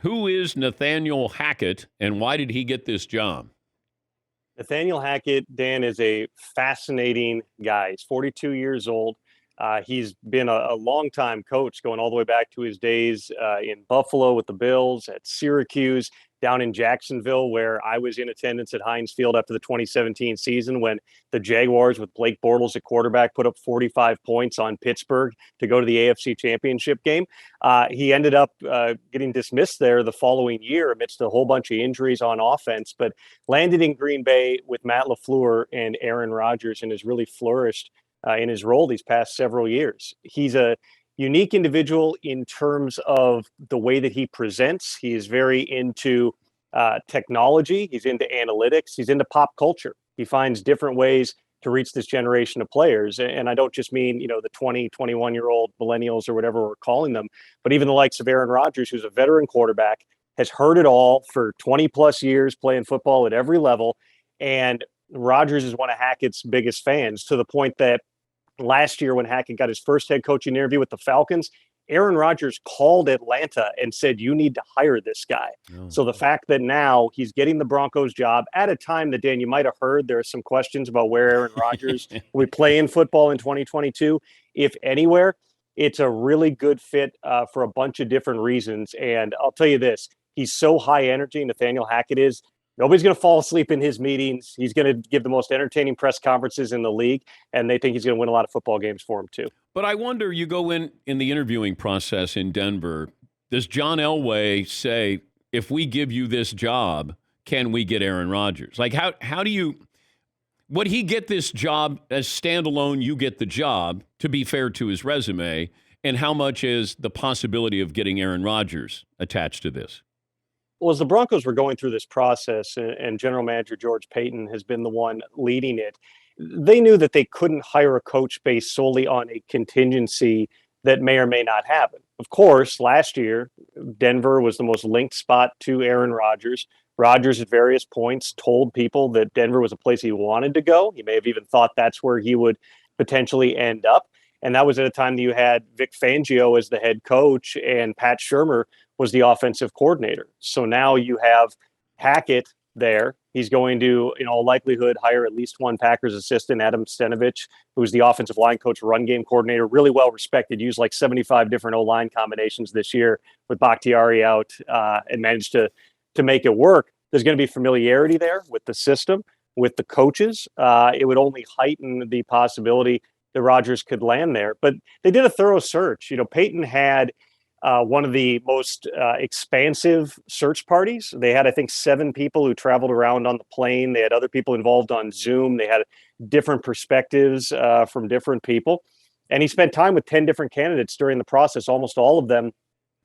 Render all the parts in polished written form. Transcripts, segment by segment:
Who is Nathaniel Hackett, and why did he get this job? Nathaniel Hackett, Dan, is a fascinating guy. He's 42 years old. He's been a longtime coach, going all the way back to his days in Buffalo with the Bills, at Syracuse, down in Jacksonville, where I was in attendance at Heinz Field after the 2017 season when the Jaguars, with Blake Bortles at quarterback, put up 45 points on Pittsburgh to go to the AFC Championship game. He ended up getting dismissed there the following year amidst a whole bunch of injuries on offense, but landed in Green Bay with Matt LaFleur and Aaron Rodgers and has really flourished in his role these past several years. He's a unique individual in terms of the way that he presents. He is very into technology. He's into analytics. He's into pop culture. He finds different ways to reach this generation of players. And I don't just mean, the 20, 21-year-old millennials or whatever we're calling them, but even the likes of Aaron Rodgers, who's a veteran quarterback, has heard it all for 20 plus years playing football at every level. And Rodgers is one of Hackett's biggest fans, to the point that last year when Hackett got his first head coaching interview with the Falcons, Aaron Rodgers called Atlanta and said, "You need to hire this guy." Oh. So the fact that now he's getting the Broncos job at a time that, Dan, you might have heard there are some questions about where Aaron Rodgers will be playing football in 2022, if anywhere, it's a really good fit for a bunch of different reasons. And I'll tell you this, he's so high energy, Nathaniel Hackett is. Nobody's going to fall asleep in his meetings. He's going to give the most entertaining press conferences in the league, and they think he's going to win a lot of football games for him too. But I wonder, you go in the interviewing process in Denver, does John Elway say, if we give you this job, can we get Aaron Rodgers? Like, how do you – would he get this job as standalone, you get the job, to be fair to his resume, and how much is the possibility of getting Aaron Rodgers attached to this? Well, as the Broncos were going through this process, and general manager George Paton has been the one leading it, they knew that they couldn't hire a coach based solely on a contingency that may or may not happen. Of course, last year, Denver was the most linked spot to Aaron Rodgers. Rodgers, at various points, told people that Denver was a place he wanted to go. He may have even thought that's where he would potentially end up. And that was at a time that you had Vic Fangio as the head coach and Pat Shurmur was the offensive coordinator. So now you have Hackett there. He's going to, in all likelihood, hire at least one Packers assistant, Adam Stenovich, who's the offensive line coach, run game coordinator, really well respected, used like 75 different O-line combinations this year with Bakhtiari out and managed to make it work. There's going to be familiarity there with the system, with the coaches. It would only heighten the possibility that Rodgers could land there. But they did a thorough search. Peyton had one of the most expansive search parties. They had, I think, 7 people who traveled around on the plane. They had other people involved on Zoom. They had different perspectives from different people. And he spent time with 10 different candidates during the process, almost all of them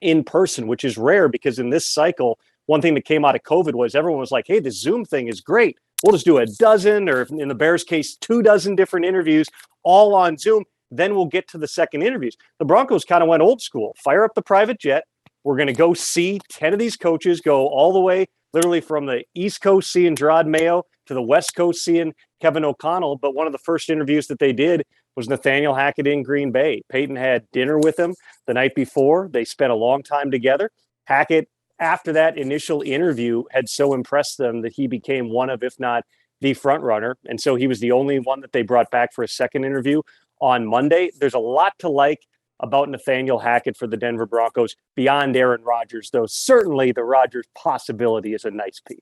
in person, which is rare because in this cycle, one thing that came out of COVID was everyone was like, hey, this Zoom thing is great. We'll just do a dozen, or in the Bears case, 24 different interviews all on Zoom. Then we'll get to the second interviews. The Broncos kind of went old school. Fire up the private jet. We're going to go see 10 of these coaches, go all the way, literally from the East Coast seeing Gerard Mayo to the West Coast seeing Kevin O'Connell. But one of the first interviews that they did was Nathaniel Hackett in Green Bay. Peyton had dinner with him the night before. They spent a long time together. Hackett, after that initial interview, had so impressed them that he became one of, if not the front runner. And so he was the only one that they brought back for a second interview on Monday. There's a lot to like about Nathaniel Hackett for the Denver Broncos beyond Aaron Rodgers, though certainly the Rodgers possibility is a nice piece.